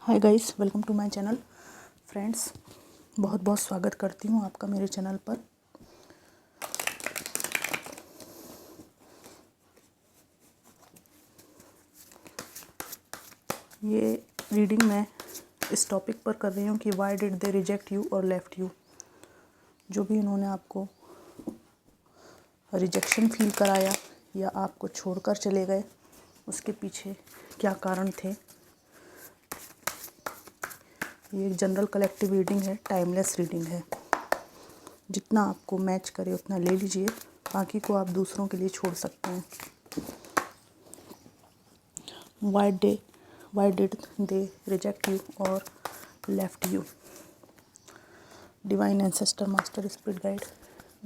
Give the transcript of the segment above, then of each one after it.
Hi guys, welcome to my channel. Friends, बहुत बहुत स्वागत करती हूँ आपका मेरे चैनल पर। ये रीडिंग मैं इस टॉपिक पर कर रही हूँ कि Y did they reject you और लेफ्ट यू। जो भी इन्होंने आपको रिजेक्शन फील कराया या आपको छोड़कर चले गए, उसके पीछे क्या कारण थे। ये एक जनरल कलेक्टिव रीडिंग है, टाइमलेस रीडिंग है। जितना आपको मैच करे उतना ले लीजिए, बाकी को आप दूसरों के लिए छोड़ सकते हैं। Why did they reject you or left you? Divine ancestor, master, spirit guide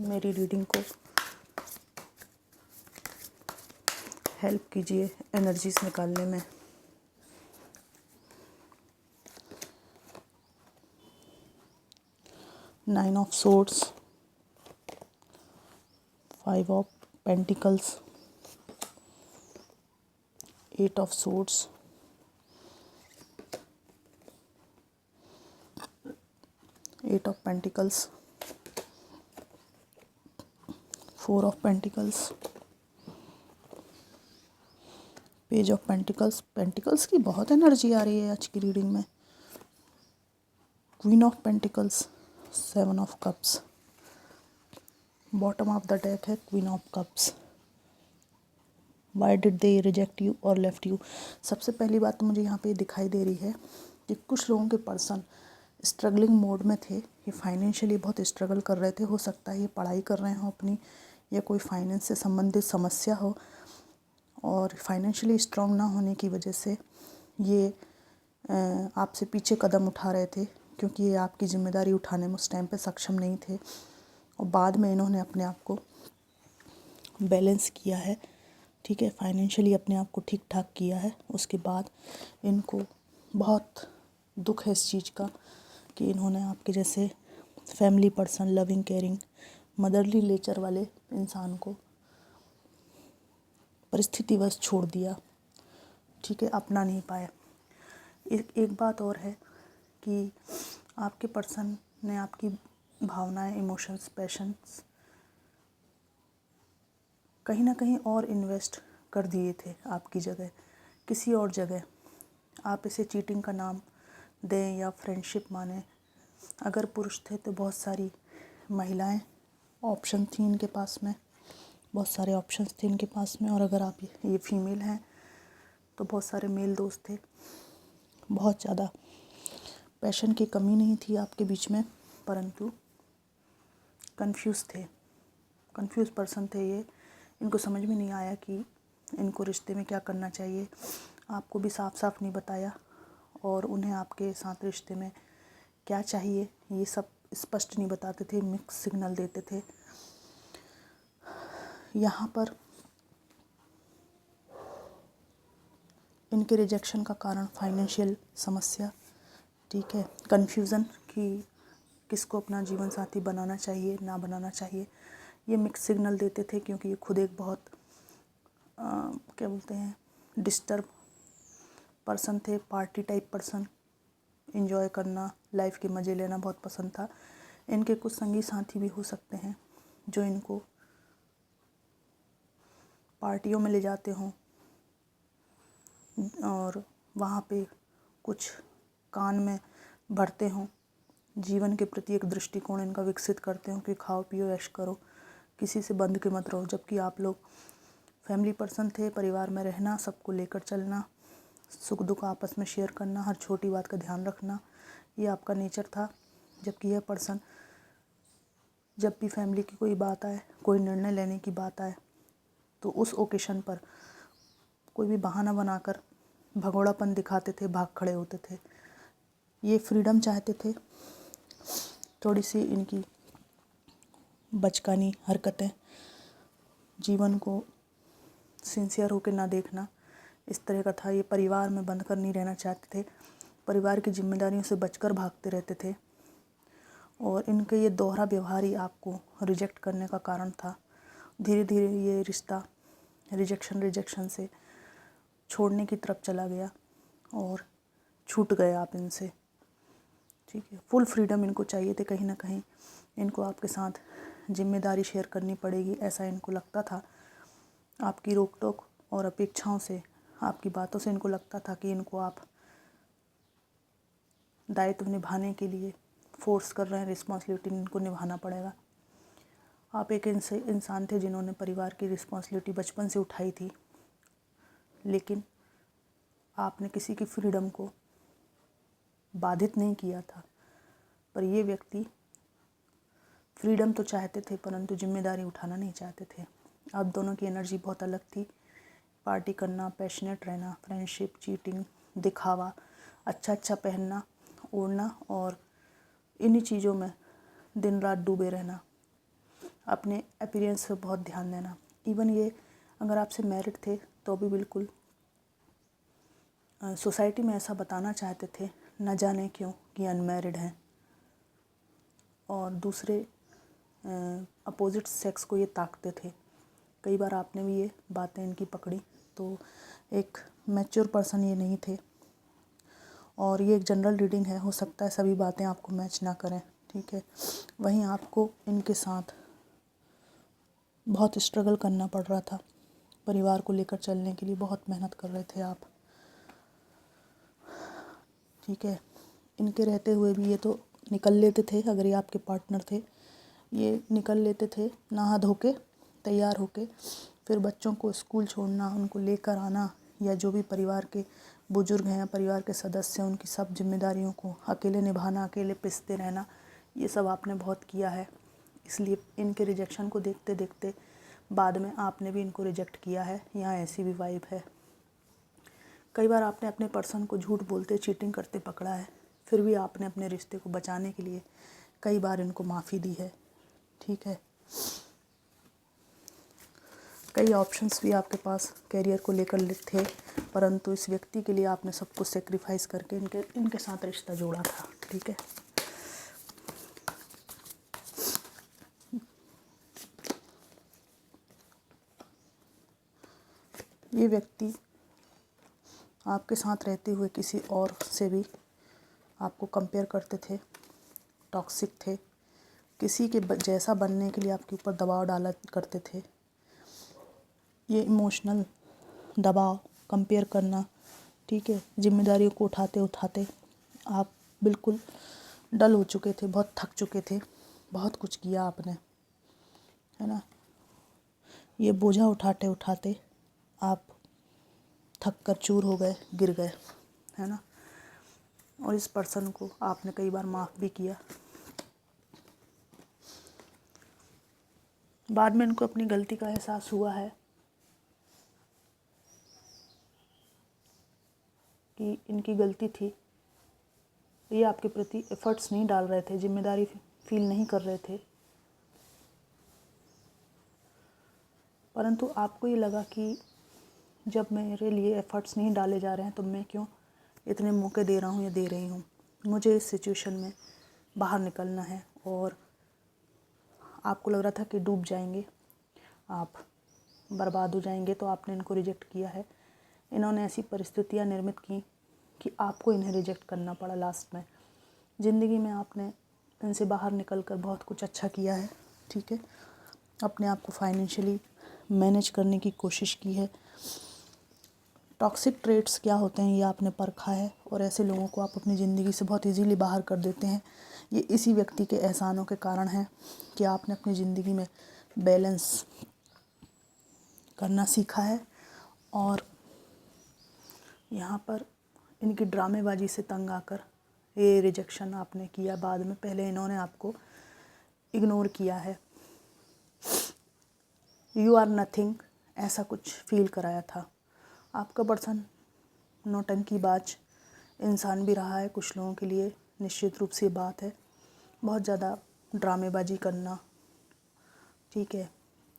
मेरी रीडिंग को हेल्प कीजिए एनर्जीज निकालने में। Nine of swords, five of pentacles, eight of swords, eight of pentacles, four of pentacles, page of pentacles. Pentacles की बहुत energy आ रही है आज की रीडिंग में। Queen of pentacles, seven of cups. Bottom of the deck है queen of cups. Why did they reject you और left you. सबसे पहली बात तो मुझे यहाँ पे दिखाई दे रही है कि कुछ लोगों के पर्सन स्ट्रगलिंग मोड में थे। ये फाइनेंशियली बहुत स्ट्रगल कर रहे थे। हो सकता है ये पढ़ाई कर रहे हो अपनी, या कोई फाइनेंस से संबंधित समस्या हो, और फाइनेंशियली स्ट्रांग ना होने की वजह से ये आपसे पीछे कदम उठा रहे थे, क्योंकि ये आपकी जिम्मेदारी उठाने में उस टाइम पे सक्षम नहीं थे। और बाद में इन्होंने अपने आप को बैलेंस किया है, ठीक है, फाइनेंशियली अपने आप को ठीक ठाक किया है। उसके बाद इनको बहुत दुख है इस चीज़ का कि इन्होंने आपके जैसे family person, loving, caring, motherly nature वाले इंसान को परिस्थितिवश छोड़ दिया, ठीक है, अपना नहीं पाया। एक बात और है कि आपके पर्सन ने आपकी भावनाएं, इमोशंस, पैशंस कहीं ना कहीं और इन्वेस्ट कर दिए थे आपकी जगह, किसी और जगह। आप इसे चीटिंग का नाम दें या फ्रेंडशिप माने। अगर पुरुष थे तो बहुत सारी महिलाएं ऑप्शन थी इनके पास में, बहुत सारे ऑप्शंस थे इनके पास में। और अगर आप ये फीमेल हैं तो बहुत सारे मेल दोस्त थे। बहुत ज़्यादा पैशन की कमी नहीं थी आपके बीच में, परंतु कंफ्यूज थे, कंफ्यूज पर्सन थे ये। इनको समझ में नहीं आया कि इनको रिश्ते में क्या करना चाहिए। आपको भी साफ साफ नहीं बताया, और उन्हें आपके साथ रिश्ते में क्या चाहिए ये सब स्पष्ट नहीं बताते थे, मिक्स सिग्नल देते थे। यहाँ पर इनके रिजेक्शन का कारण फाइनेंशियल समस्या, ठीक है, कन्फ्यूज़न कि किसको अपना जीवन साथी बनाना चाहिए, ना बनाना चाहिए, ये मिक्स सिग्नल देते थे। क्योंकि ये खुद एक बहुत क्या बोलते हैं, डिस्टर्ब पर्सन थे, पार्टी टाइप पर्सन। एंजॉय करना, लाइफ के मज़े लेना बहुत पसंद था। इनके कुछ संगी साथी भी हो सकते हैं जो इनको पार्टियों में ले जाते हों और वहाँ पे कुछ कान में भरते हों, जीवन के प्रति एक दृष्टिकोण इनका विकसित करते हों कि खाओ पियो ऐश करो, किसी से बंध के मत रहो। जबकि आप लोग फैमिली पर्सन थे, परिवार में रहना, सबको लेकर चलना, सुख दुख आपस में शेयर करना, हर छोटी बात का ध्यान रखना, ये आपका नेचर था। जबकि यह पर्सन जब भी फैमिली की कोई बात आए, कोई निर्णय लेने की बात आए, तो उस ओकेशन पर कोई भी बहाना बनाकर भगोड़ापन दिखाते थे, भाग खड़े होते थे। ये फ्रीडम चाहते थे। थोड़ी सी इनकी बचकानी हरकतें, जीवन को सिंसियर होकर ना देखना, इस तरह का था। ये परिवार में बंद कर नहीं रहना चाहते थे, परिवार की जिम्मेदारियों से बचकर भागते रहते थे। और इनके ये दोहरा व्यवहार ही आपको रिजेक्ट करने का कारण था। धीरे धीरे ये रिश्ता रिजेक्शन से छोड़ने की तरफ चला गया, और छूट गए आप इनसे, ठीक है। फुल फ्रीडम इनको चाहिए थे, कहीं ना कहीं इनको आपके साथ जिम्मेदारी शेयर करनी पड़ेगी, ऐसा इनको लगता था। आपकी रोक टोक और अपेक्षाओं से, आपकी बातों से इनको लगता था कि इनको आप दायित्व निभाने के लिए फोर्स कर रहे हैं, रिस्पॉन्सिबिलिटी इनको निभाना पड़ेगा। आप एक इंसान थे जिन्होंने परिवार की रिस्पॉन्सिबिलिटी बचपन से उठाई थी, लेकिन आपने किसी की फ्रीडम को बाधित नहीं किया था। पर ये व्यक्ति फ्रीडम तो चाहते थे, परंतु जिम्मेदारी उठाना नहीं चाहते थे। आप दोनों की एनर्जी बहुत अलग थी। पार्टी करना, पैशनेट रहना, फ्रेंडशिप, चीटिंग, दिखावा, अच्छा पहनना, ओढ़ना और इन्हीं चीज़ों में दिन रात डूबे रहना, अपने अपीयरेंस पे बहुत ध्यान देना। इवन ये अगर आपसे मैरिड थे तो भी बिल्कुल सोसाइटी में ऐसा बताना चाहते थे, न जाने क्यों, कि अनमैरिड हैं, और दूसरे अपोजिट सेक्स को ये ताकते थे। कई बार आपने भी ये बातें इनकी पकड़ी, तो एक मैच्योर पर्सन ये नहीं थे। और ये एक जनरल रीडिंग है, हो सकता है सभी बातें आपको मैच ना करें, ठीक है। वहीं आपको इनके साथ बहुत स्ट्रगल करना पड़ रहा था, परिवार को लेकर चलने के लिए बहुत मेहनत कर रहे थे आप, ठीक है। इनके रहते हुए भी ये तो निकल लेते थे, अगर ये आपके पार्टनर थे, ये निकल लेते थे नहा धो के, तैयार होके, फिर बच्चों को स्कूल छोड़ना, उनको लेकर आना, या जो भी परिवार के बुजुर्ग हैं, परिवार के सदस्य हैं, उनकी सब जिम्मेदारियों को अकेले निभाना, अकेले पिसते रहना, ये सब आपने बहुत किया है। इसलिए इनके रिजेक्शन को देखते देखते बाद में आपने भी इनको रिजेक्ट किया है। यहाँ ऐसी भी वाइब है। कई बार आपने अपने पर्सन को झूठ बोलते, चीटिंग करते पकड़ा है, फिर भी आपने अपने रिश्ते को बचाने के लिए कई बार इनको माफ़ी दी है, ठीक है। कई ऑप्शंस भी आपके पास कैरियर को लेकर थे, परंतु इस व्यक्ति के लिए आपने सब कुछ सेक्रीफाइस करके इनके साथ रिश्ता जोड़ा था, ठीक है। ये व्यक्ति आपके साथ रहते हुए किसी और से भी आपको कंपेयर करते थे, टॉक्सिक थे, किसी के जैसा बनने के लिए आपके ऊपर दबाव डाला करते थे। ये इमोशनल दबाव, कंपेयर करना, ठीक है, जिम्मेदारियों को उठाते उठाते आप बिल्कुल डल हो चुके थे, बहुत थक चुके थे, बहुत कुछ किया आपने, है ना। ये बोझा उठाते उठाते आप थक कर चूर हो गए, गिर गए, है ना। और इस पर्सन को आपने कई बार माफ़ भी किया। बाद में इनको अपनी गलती का एहसास हुआ है कि इनकी गलती थी। ये आपके प्रति एफर्ट्स नहीं डाल रहे थे, जिम्मेदारी फील नहीं कर रहे थे, परंतु आपको ये लगा कि जब मेरे लिए एफ़र्ट्स नहीं डाले जा रहे हैं तो मैं क्यों इतने मौके दे रहा हूँ या दे रही हूँ। मुझे इस सिचुएशन में बाहर निकलना है, और आपको लग रहा था कि डूब जाएंगे, आप बर्बाद हो जाएंगे, तो आपने इनको रिजेक्ट किया है। इन्होंने ऐसी परिस्थितियाँ निर्मित की कि आपको इन्हें रिजेक्ट करना पड़ा लास्ट में। ज़िंदगी में आपने इनसे बाहर निकल कर बहुत कुछ अच्छा किया है, ठीक है। अपने आप को फाइनेंशियली मैनेज करने की कोशिश की है। टॉक्सिक ट्रेट्स क्या होते हैं ये आपने परखा है, और ऐसे लोगों को आप अपनी ज़िंदगी से बहुत इजीली बाहर कर देते हैं। ये इसी व्यक्ति के एहसानों के कारण है कि आपने अपनी ज़िंदगी में बैलेंस करना सीखा है। और यहाँ पर इनकी ड्रामेबाजी से तंग आकर ये रिजेक्शन आपने किया बाद में। पहले इन्होंने आपको इग्नोर किया है, यू आर नथिंग, ऐसा कुछ फील कराया था। आपका पर्सन नौटंकीबाज इंसान भी रहा है कुछ लोगों के लिए, निश्चित रूप से बात है। बहुत ज़्यादा ड्रामेबाजी करना, ठीक है,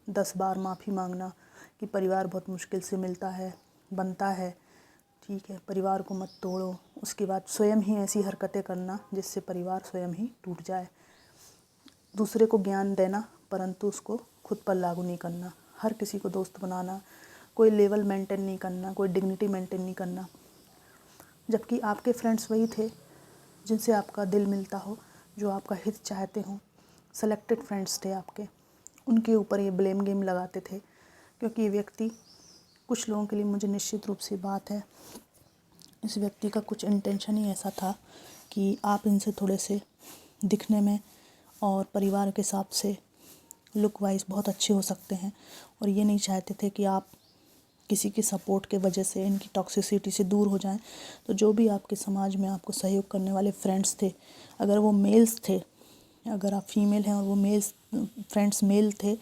10 बार माफ़ी मांगना कि परिवार बहुत मुश्किल से मिलता है, बनता है, ठीक है, परिवार को मत तोड़ो। उसके बाद स्वयं ही ऐसी हरकतें करना जिससे परिवार स्वयं ही टूट जाए। दूसरे को ज्ञान देना परंतु उसको खुद पर लागू नहीं करना। हर किसी को दोस्त बनाना, कोई लेवल मेंटेन नहीं करना, कोई डिग्निटी मेंटेन नहीं करना। जबकि आपके फ्रेंड्स वही थे जिनसे आपका दिल मिलता हो, जो आपका हित चाहते हों। सेलेक्टेड फ्रेंड्स थे आपके, उनके ऊपर ये ब्लेम गेम लगाते थे, क्योंकि ये व्यक्ति, कुछ लोगों के लिए मुझे निश्चित रूप से बात है, इस व्यक्ति का कुछ इंटेंशन ही ऐसा था कि आप इनसे थोड़े से दिखने में और परिवार के हिसाब से लुक वाइज बहुत अच्छे हो सकते हैं, और ये नहीं चाहते थे कि आप किसी की सपोर्ट के वजह से इनकी टॉक्सिसिटी से दूर हो जाएं। तो जो भी आपके समाज में आपको सहयोग करने वाले फ्रेंड्स थे, अगर वो मेल्स थे, अगर आप फीमेल हैं और वो मेल्स फ्रेंड्स मेल थे,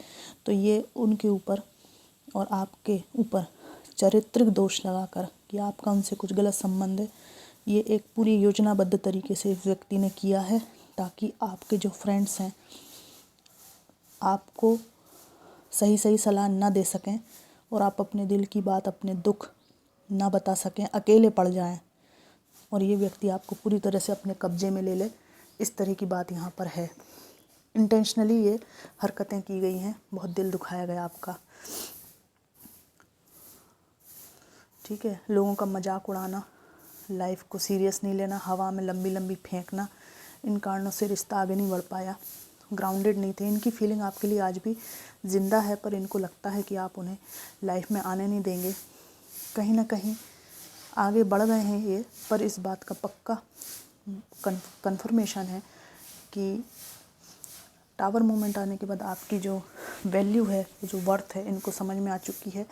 तो ये उनके ऊपर और आपके ऊपर चारित्रिक दोष लगाकर कि आपका उनसे कुछ गलत संबंध है, ये एक पूरी योजनाबद्ध तरीके से इस व्यक्ति ने किया है, ताकि आपके जो फ्रेंड्स हैं आपको सही सही सलाह ना दे सकें और आप अपने दिल की बात, अपने दुख ना बता सकें, अकेले पड़ जाएं, और ये व्यक्ति आपको पूरी तरह से अपने कब्जे में ले ले, इस तरह की बात यहाँ पर है। इंटेंशनली ये हरकतें की गई हैं, बहुत दिल दुखाया गया आपका। ठीक है, लोगों का मजाक उड़ाना, लाइफ को सीरियस नहीं लेना, हवा में लंबी लंबी फेंकना, इन कारणों से रिश्ता आगे नहीं बढ़ पाया। ग्राउंडेड नहीं थे। इनकी फीलिंग आपके लिए आज भी ज़िंदा है, पर इनको लगता है कि आप उन्हें लाइफ में आने नहीं देंगे। कहीं ना कहीं आगे बढ़ गए हैं ये, पर इस बात का पक्का कंफर्मेशन है कि टावर मूवमेंट आने के बाद आपकी जो वैल्यू है, जो वर्थ है, इनको समझ में आ चुकी है।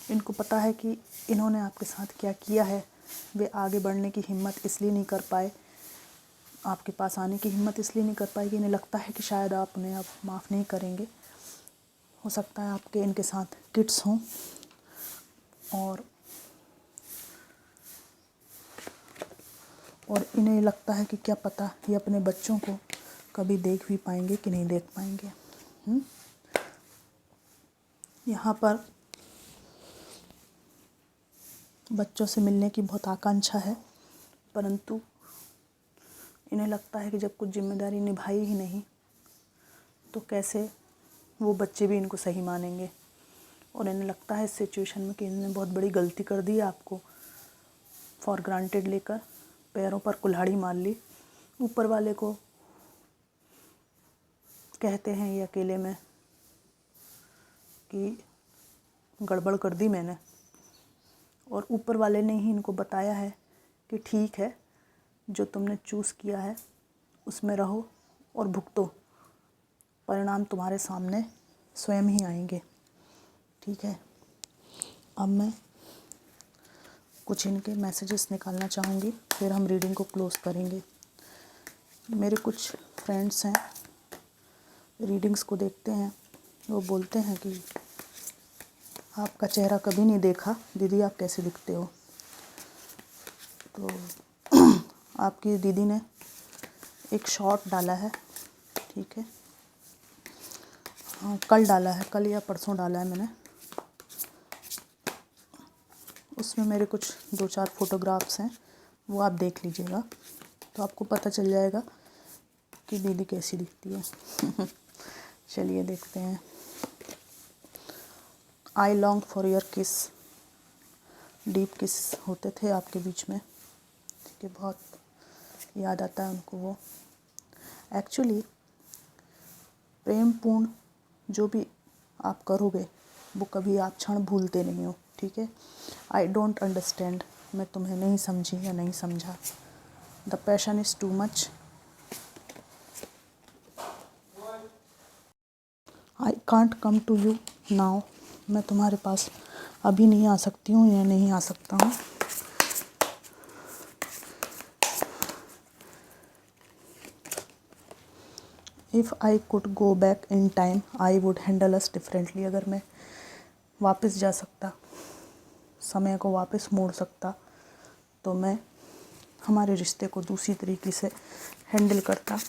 इनको पता है कि इन्होंने आपके साथ क्या किया है। वे आगे बढ़ने की हिम्मत इसलिए नहीं कर पाए, आपके पास आने की हिम्मत इसलिए नहीं कर पाए कि इन्हें लगता है कि शायद आप उन्हें अब माफ़ नहीं करेंगे। हो सकता है आपके इनके साथ किड्स हों, और इन्हें लगता है कि क्या पता ये अपने बच्चों को कभी देख भी पाएंगे कि नहीं देख पाएंगे। यहाँ पर बच्चों से मिलने की बहुत आकांक्षा है, परंतु इन्हें लगता है कि जब कुछ जिम्मेदारी निभाई ही नहीं तो कैसे वो बच्चे भी इनको सही मानेंगे। और इन्हें लगता है इस सिचुएशन में कि इन्होंने बहुत बड़ी गलती कर दी है, आपको फॉर ग्रांटेड लेकर पैरों पर कुल्हाड़ी मार ली। ऊपर वाले को कहते हैं ये अकेले में कि गड़बड़ कर दी मैंने, और ऊपर वाले ने ही इनको बताया है कि ठीक है, जो तुमने चूज़ किया है उसमें रहो और भुगतो, परिणाम तुम्हारे सामने स्वयं ही आएंगे। ठीक है, अब मैं कुछ इनके मैसेजेस निकालना चाहूँगी, फिर हम रीडिंग को क्लोज़ करेंगे। मेरे कुछ फ्रेंड्स हैं, रीडिंग्स को देखते हैं, वो बोलते हैं कि आपका चेहरा कभी नहीं देखा दीदी, आप कैसे दिखते हो। तो आपकी दीदी ने एक शॉर्ट डाला है, ठीक है, हाँ कल डाला है, कल या परसों डाला है मैंने। उसमें मेरे कुछ 2-4 फोटोग्राफ्स हैं, वो आप देख लीजिएगा तो आपको पता चल जाएगा कि दीदी कैसी दिखती है। चलिए देखते हैं। आई लॉन्ग फॉर योर किस, डीप किस होते थे आपके बीच में, ठीक है, बहुत याद आता है उनको वो। एक्चुअली प्रेमपूर्ण जो भी आप करोगे वो कभी आप क्षण भूलते नहीं हो, ठीक है। आई डोंट अंडरस्टैंड, मैं तुम्हें नहीं समझी या नहीं समझा। The passion is too much, I can't come to you now, मैं तुम्हारे पास अभी नहीं आ सकती हूँ या नहीं आ सकता हूँ। If I could go back in time I would handle us differently, अगर मैं वापस जा सकता, समय को वापस मोड़ सकता, तो मैं हमारे रिश्ते को दूसरी तरीके से हैंडल करता,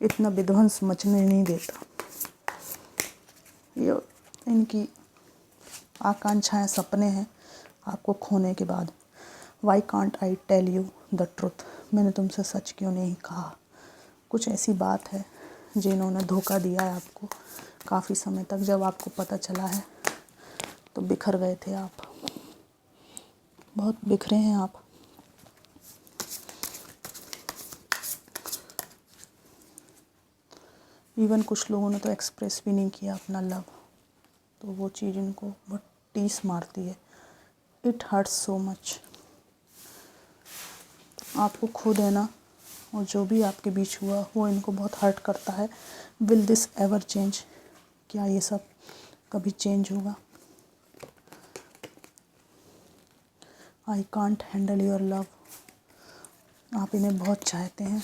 इतना विध्वंस मचने नहीं देता। ये इनकी आकांक्षाएं, सपने हैं आपको खोने के बाद। Why can't I tell you the truth, मैंने तुमसे सच क्यों नहीं कहा। कुछ ऐसी बात है जिन्होंने धोखा दिया है आपको काफ़ी समय तक। जब आपको पता चला है तो बिखर गए थे आप, बहुत बिखरे हैं आप। इवन कुछ लोगों ने तो एक्सप्रेस भी नहीं किया अपना लव, तो वो चीज़ इनको बहुत टीस मारती है। It hurts so much. आपको खुद है ना, और जो भी आपके बीच हुआ वो इनको बहुत हर्ट करता है। Will this ever change? क्या ये सब कभी चेंज होगा? I can't handle your love. आप इन्हें बहुत चाहते हैं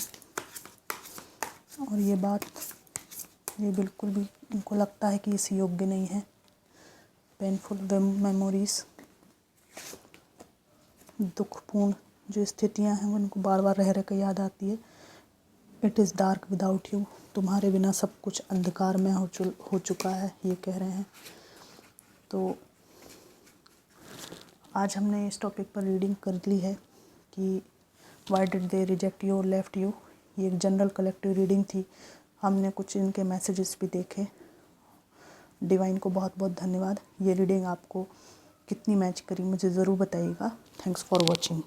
और ये बिल्कुल भी इनको लगता है कि इस योग्य नहीं है। पेनफुल मेमोरीज, दुखपूर्ण जो स्थितियां हैं वो इनको बार बार रह कर याद आती है। It is dark without you. तुम्हारे बिना सब कुछ अंधकार में हो चुका है, ये कह रहे हैं। तो आज हमने इस टॉपिक पर रीडिंग कर ली है कि Y did they reject you और लेफ्ट यू। ये एक जनरल कलेक्टिव रीडिंग थी। हमने कुछ इनके मैसेजेस भी देखे। डिवाइन को बहुत बहुत धन्यवाद। ये रीडिंग आपको कितनी मैच करी मुझे ज़रूर बताइएगा। Thanks for watching.